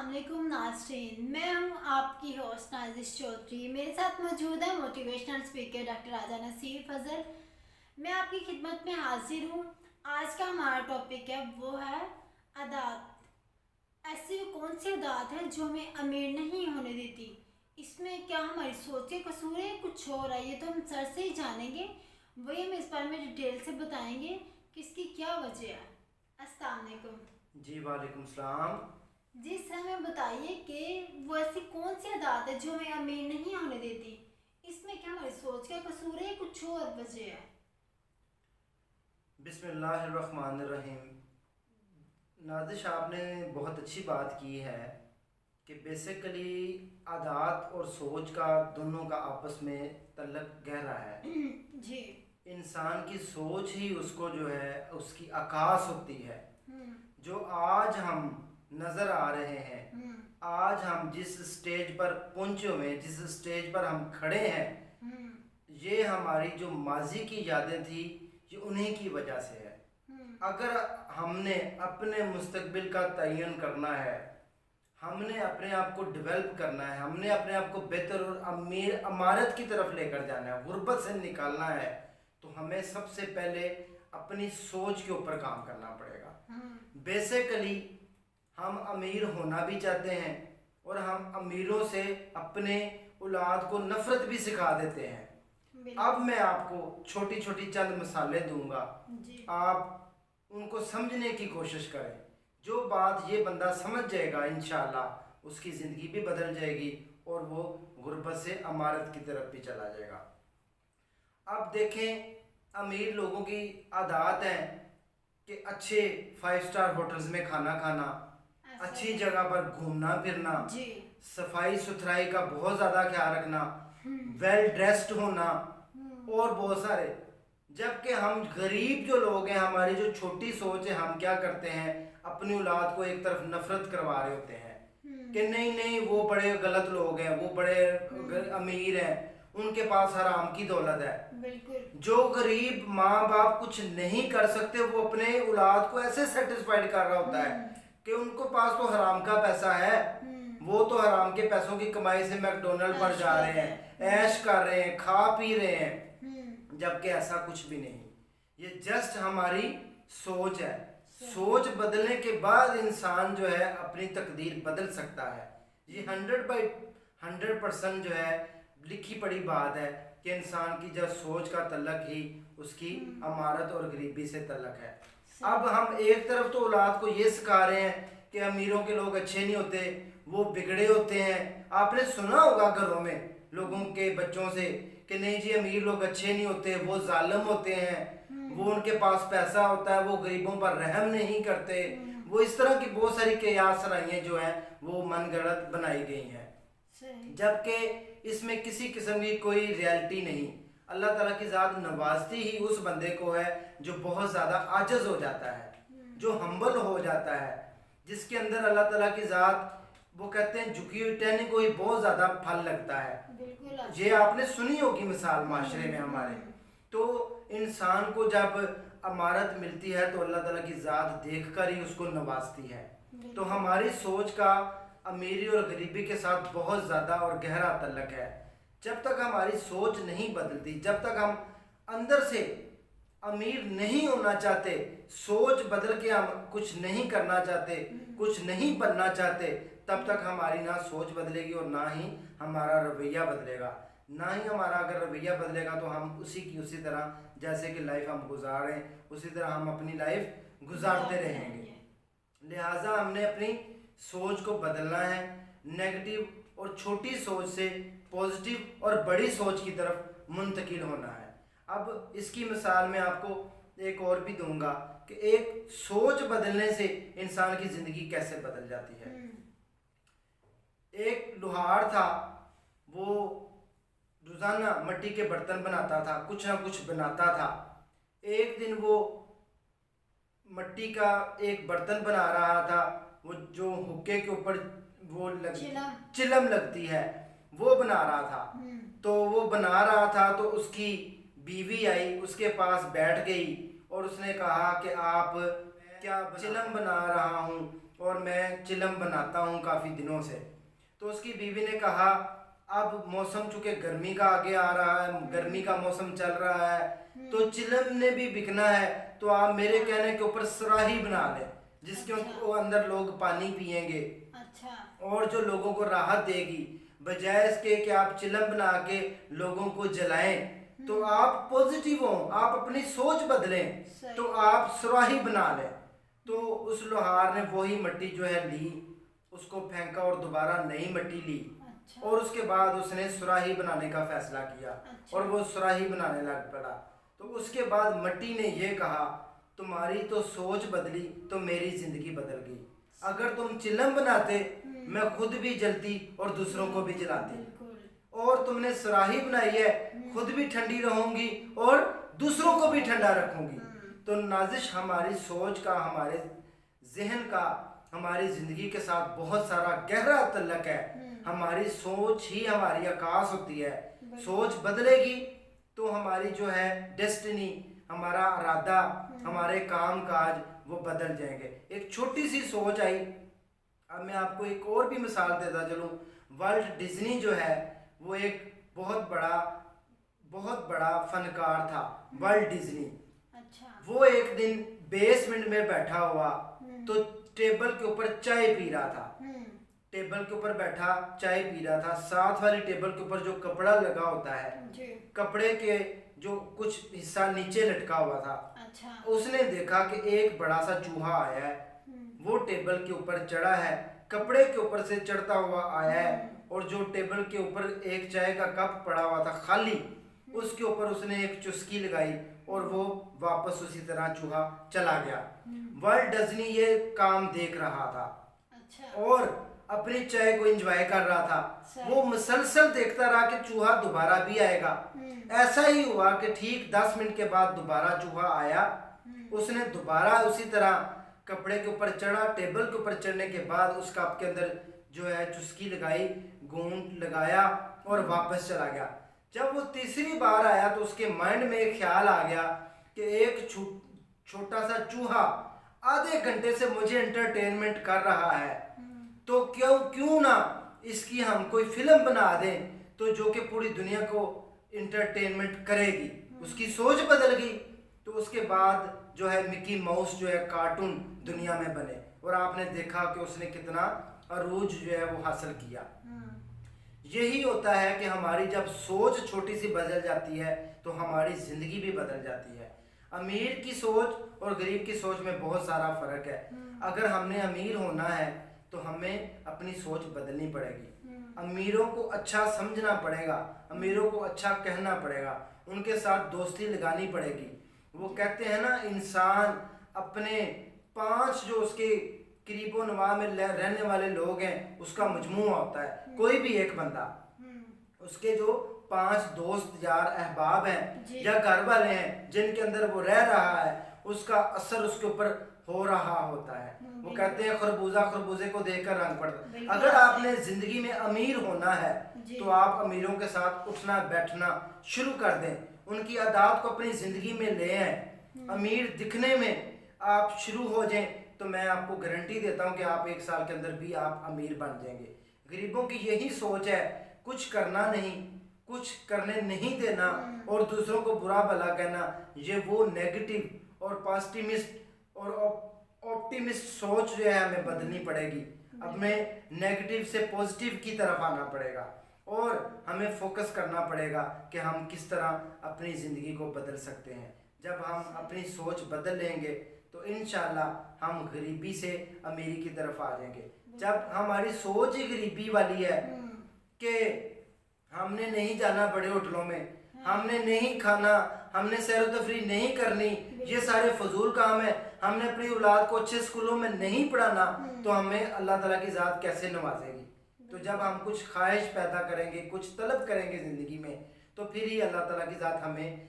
अस्सलामुअलैकुम नाज़रीन, मैं हूं आपकी होस्ट नाजिश चौधरी। मेरे साथ मौजूद है मोटिवेशनल स्पीकर डॉक्टर राजा नसीर फजल। मैं आपकी खिदमत में हाजिर हूं। आज का हमारा टॉपिक है वो है आदात। ऐसी कौन सी आदात है जो हमें अमीर नहीं होने देती? इसमें क्या हमारी सोच के कसूर है, कुछ और है? ये तो हम सर से ही जानेंगे, वही हम इस बारे में डिटेल से बताएंगे कि इसकी क्या वजह है। अस्सलाम वालेकुम। जी वालेकुम सलाम। जी सर, हमें बताइए कि वो ऐसी कौन सी आदत है जो हमें अमीर नहीं होने देती? इसमें क्या हमारी सोच का कसूर है, कुछ और वजह है? बिस्मिल्लाहिर्रहमानिर्रहीम। नादिश, आपने बहुत अच्छी बात की है कि बेसिकली आदात और सोच का दोनों का आपस में तल्लक गहरा है। जी। इंसान की सोच ही उसको जो है उसकी आकाश होती है। हम्म। जो आज हम नज़र आ रहे हैं, हम्म। आज हम जिस स्टेज पर पहुंचे हुए हैं, जिस स्टेज पर हम खड़े हैं, हम्म। ये हमारी जो माजी की यादें थी, ये उन्हीं की वजह से है। अगर हमने अपने मुस्तकबिल का तयन करना है, हमने अपने आप को डेवलप करना है, हमने अपने आप को बेहतर और अमीर अमारत की तरफ लेकर जाना है, गुर्बत से निकालना है, तो हमें सबसे पहले अपनी सोच के ऊपर काम करना पड़ेगा। बेसिकली हम अमीर होना भी चाहते हैं और हम अमीरों से अपने औलाद को नफरत भी सिखा देते हैं। अब मैं आपको छोटी छोटी चंद मिसालें दूंगा, आप उनको समझने की कोशिश करें। जो बात ये बंदा समझ जाएगा, इंशाल्लाह उसकी ज़िंदगी भी बदल जाएगी और वो गुर्बत से अमारत की तरफ भी चला जाएगा। अब देखें, अमीर लोगों की आदत है कि अच्छे 5 स्टार होटल्स में खाना खाना, अच्छी जगह पर घूमना फिरना, सफाई सुथराई का बहुत ज़्यादा ख्याल रखना, वेल ड्रेस्ड होना और बहुत सारे। जबकि हम गरीब जो लोग हैं, हमारी जो छोटी सोच है, हम क्या करते हैं, अपनी औलाद को एक तरफ नफरत करवा रहे होते हैं कि नहीं नहीं वो बड़े गलत लोग हैं, वो बड़े अमीर हैं, उनके पास हराम की दौलत है। बिल्कुल। जो गरीब माँ बाप कुछ नहीं कर सकते, वो अपने औलाद को ऐसे सेटिस्फाइड कर रहा होता है कि उनको पास तो हराम का पैसा है, वो तो हराम के पैसों की कमाई से मैकडोनल्ड पर जा रहे हैं, ऐश कर रहे हैं, खा पी रहे हैं, जबकि ऐसा कुछ भी नहीं। ये जस्ट हमारी सोच है। सोच बदलने के बाद इंसान जो है अपनी तकदीर बदल सकता है। ये 100% जो है लिखी पड़ी बात है कि इंसान की जब सोच का तल्लक ही उसकी अमारत और गरीबी से तल्लक है। अब हम एक तरफ तो औलाद को ये सिखा रहे हैं कि अमीरों के लोग अच्छे नहीं होते, वो बिगड़े होते हैं। आपने सुना होगा घरों में लोगों के बच्चों से कि नहीं जी अमीर लोग अच्छे नहीं होते, वो जालिम होते हैं, वो उनके पास पैसा होता है, वो गरीबों पर रहम नहीं करते। वो इस तरह की बहुत सारी कियास सराइयाँ जो हैं वो मनगढ़ंत बनाई गई हैं, जबकि इसमें किसी किस्म की कोई रियलिटी नहीं। अल्लाह ताला की ज़ात नवाजती ही उस बंदे को है जो बहुत ज़्यादा आजज़ हो जाता है, जो हम्बल हो जाता है, जिसके अंदर अल्लाह ताला की ज़ात, वो कहते हैं झुकी हुई टहनी को ही बहुत ज़्यादा फल लगता है। ये आपने सुनी होगी मिसाल माशरे में हमारे। तो इंसान को जब अमारत मिलती है तो अल्लाह ताला की ज़ात देख कर ही उसको नवाजती है। तो हमारी सोच का अमीरी और गरीबी के साथ बहुत ज़्यादा और गहरा तल्लक है। जब तक हमारी सोच नहीं बदलती, जब तक हम अंदर से अमीर नहीं होना चाहते, सोच बदल के हम कुछ नहीं करना चाहते, कुछ नहीं बनना चाहते, तब तक हमारी ना सोच बदलेगी और ना ही हमारा रवैया बदलेगा। ना ही हमारा अगर रवैया बदलेगा तो हम उसी की उसी तरह, जैसे कि लाइफ हम गुजार रहे हैं, उसी तरह हम अपनी लाइफ गुजारते रहेंगे। लिहाजा हमने अपनी सोच को बदलना है। नेगेटिव और छोटी सोच से पॉजिटिव और बड़ी सोच की तरफ मुंतकिल होना है। अब इसकी मिसाल मैं आपको एक और भी दूंगा कि एक सोच बदलने से इंसान की ज़िंदगी कैसे बदल जाती है। एक लुहार था, वो रोज़ाना मिट्टी के बर्तन बनाता था, कुछ ना कुछ बनाता था। एक दिन वो मिट्टी का एक बर्तन बना रहा था, वो जो हुक्के के ऊपर वो चिलम लगती है, वो बना रहा था। तो वो बना रहा था तो उसकी बीवी आई, उसके पास बैठ गई और उसने कहा कि आप क्या चिलम बना रहा हूँ, और मैं चिलम बनाता हूँ काफ़ी दिनों से। तो उसकी बीवी ने कहा अब मौसम चूंकि गर्मी का आगे आ रहा है, गर्मी का मौसम चल रहा है, तो चिलम ने भी बिकना है, तो आप मेरे कहने के ऊपर सुराही बना लें जिसके अंदर लोग पानी पिएंगे अच्छा। और जो लोगों को राहत देगी, बजाय इसके कि आप चिलम बना के लोगों को जलाएं। तो आप पॉजिटिव हो, आप अपनी सोच बदलें, तो आप सुराही बना लें। तो उस लोहार ने वही मिट्टी जो है ली, उसको फेंका और दोबारा नई मिट्टी ली। अच्छा। और उसके बाद उसने सुराही बनाने का फैसला किया। अच्छा। और वो सुराही बनाने लग पड़ा। तो उसके बाद मिट्टी ने ये कहा तुम्हारी तो सोच बदली तो मेरी जिंदगी बदल गई। अगर तुम चिलम बनाते मैं खुद भी जलती और दूसरों को भी जलाती, और तुमने सुराही बनाई है, खुद भी ठंडी रहूंगी और दूसरों को भी ठंडा रखूंगी। तो नाजिश हमारी सोच का, हमारे जहन का, हमारी जिंदगी के साथ बहुत सारा गहरा तल्लक है। हमारी सोच ही हमारी आकाश होती है। सोच बदलेगी तो हमारी जो है डेस्टिनी, हमारा इरादा, हमारे काम काज वो बदल जाएंगे। एक छोटी सी सोच आई। अब मैं आपको एक और भी मिसाल देता चलूं। वर्ल्ड डिज्नी जो है वो एक बहुत बड़ा फनकार था, वर्ल्ड डिज्नी। अच्छा। वो एक दिन बेसमेंट में बैठा हुआ तो टेबल के ऊपर चाय पी रहा था। टेबल के ऊपर बैठा चाय पी रहा था। साथ वाली टेबल के ऊपर जो कपड़ा लगा होता है, कपड़े के जो कुछ हिस्सा नीचे लटका हुआ था। अच्छा। उसने देखा कि एक बड़ा सा चूहा आया है, वो टेबल के ऊपर चढ़ा है, कपड़े के ऊपर से चढ़ता हुआ आया है, और जो टेबल के ऊपर एक चाय का कप पड़ा हुआ था खाली, उसके ऊपर उसने एक चुस्की लगाई और वो वापस उसी तरह चूहा चला गया। वर्ल्ड डिज्नी ये काम देख रहा था। अच्छा। और अपनी चाय को एंजॉय कर रहा था। वो मुसलसल देखता रहा कि चूहा दोबारा भी आएगा। ऐसा ही हुआ कि ठीक 10 मिनट के बाद दोबारा चूहा आया। उसने दोबारा उसी तरह कपड़े के ऊपर चढ़ा। टेबल के ऊपर चढ़ने के बाद उस कप के अंदर जो है चुस्की लगाई, घूंट लगाया और वापस चला गया। जब वो तीसरी बार आया तो उसके माइंड में एक ख्याल आ गया कि एक छोटा सा चूहा आधे घंटे से मुझे एंटरटेनमेंट कर रहा है, तो क्यों ना इसकी हम कोई फिल्म बना दें तो जो कि पूरी दुनिया को एंटरटेनमेंट करेगी। उसकी सोच बदल गई। तो उसके बाद जो है मिकी माउस जो है कार्टून दुनिया में बने, और आपने देखा कि उसने कितना अरूज जो है वो हासिल किया। यही होता है कि हमारी जब सोच छोटी सी बदल जाती है तो हमारी जिंदगी भी बदल जाती है। अमीर की सोच और गरीब की सोच में बहुत सारा फर्क है। अगर हमने अमीर होना है तो हमें अपनी सोच बदलनी पड़ेगी। अमीरों को अच्छा समझना पड़ेगा, अमीरों को अच्छा कहना पड़ेगा, उनके साथ दोस्ती लगानी पड़ेगी। वो कहते हैं ना, इंसान अपने 5 जो उसके करीबो नवा में रहने वाले लोग हैं उसका मजमूआ होता है। कोई भी एक बंदा, उसके जो 5 दोस्त यार अहबाब हैं या घर वाले हैं जिनके अंदर वो रह रहा है, उसका असर उसके ऊपर हो रहा होता है। वो कहते हैं खरबूजे को देखकर रंग पड़ता है। अगर आपने जिंदगी में अमीर होना है तो आप अमीरों के साथ उठना बैठना शुरू कर दें, उनकी आदत को अपनी जिंदगी में ले आए। अमीर दिखने में आप शुरू हो जाएं तो मैं आपको गारंटी देता हूं कि आप 1 साल के अंदर भी आप अमीर बन जाएंगे। गरीबों की यही सोच है, कुछ करना नहीं, कुछ करने नहीं देना और दूसरों को बुरा भला कहना। ये वो नेगेटिव और पॉजिटिविस्ट और ऑप्टिमिस्ट सोच जो है हमें बदलनी पड़ेगी। हमें नेगेटिव से पॉजिटिव की तरफ आना पड़ेगा और हमें फोकस करना पड़ेगा कि हम किस तरह अपनी ज़िंदगी को बदल सकते हैं। जब हम अपनी सोच बदल लेंगे तो इंशाल्लाह हम गरीबी से अमीरी की तरफ आ जाएंगे। जब हमारी सोच ही गरीबी वाली है कि हमने नहीं जाना बड़े होटलों में, हमने नहीं खाना, हमने सैर तफरी नहीं करनी, ये सारे फजूल काम है, हमने अपनी औलाद को अच्छे स्कूलों में नहीं पढ़ाना, तो हमें अल्लाह ताला की ज़ात कैसे नवाजेगी। तो जब हम कुछ ख्वाहिश पैदा करेंगे, कुछ तलब करेंगे ज़िंदगी में, तो फिर ही अल्लाह ताला की ज़ात हमें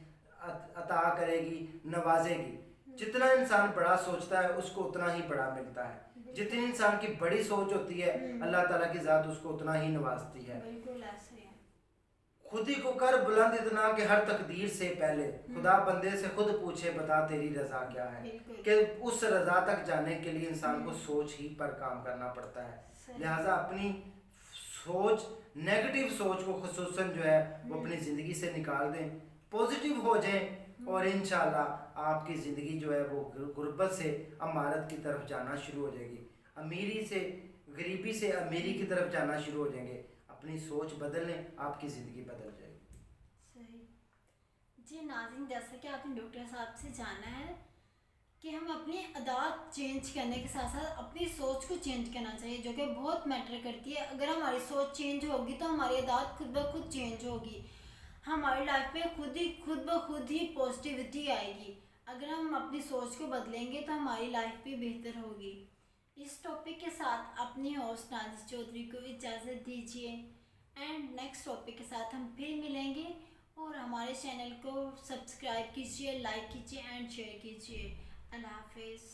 अता करेगी, नवाजेगी। जितना इंसान बड़ा सोचता है उसको उतना ही बड़ा मिलता है। जितनी इंसान की बड़ी सोच होती है अल्लाह ताला की ज़ात उसको उतना ही नवाजती है। बिल्कुल ऐसे है। खुद ही को कर बुलंद इतना कि हर तकदीर से पहले खुदा बंदे से खुद पूछे बता तेरी रजा क्या है। बिल्कुल। कि उस रजा तक जाने के लिए इंसान को सोच ही पर काम करना पड़ता है। सही। लिहाजा अपनी सोच, नेगेटिव सोच को खुसूसन जो है वो अपनी ज़िंदगी से निकाल दें, पॉजिटिव हो जाएं और इंशाल्लाह आपकी ज़िंदगी जो है वो गुर्बत से अमारत की तरफ जाना शुरू हो जाएगी, अमीरी से गरीबी से अमीरी की तरफ जाना शुरू हो जाएंगे। अपनी सोच बदल लें, आपकी ज़िंदगी बदल जाएगी। सही जी नाज़रीन, जैसा कि आपने डॉक्टर साहब से जाना है कि हम अपनी आदत चेंज करने के साथ साथ अपनी सोच को चेंज करना चाहिए, जो कि बहुत मैटर करती है। अगर हमारी सोच चेंज होगी तो हमारी आदत खुद ब खुद चेंज होगी, हमारी लाइफ में खुद ब खुद ही पॉजिटिविटी आएगी। अगर हम अपनी सोच को बदलेंगे तो हमारी लाइफ भी बेहतर होगी। इस टॉपिक के साथ अपनी होस्ट नाजिश चौधरी को इजाज़त दीजिए एंड नेक्स्ट टॉपिक के साथ हम फिर मिलेंगे। और हमारे चैनल को सब्सक्राइब कीजिए, लाइक कीजिए एंड शेयर कीजिए। अल्लाह हाफिज़।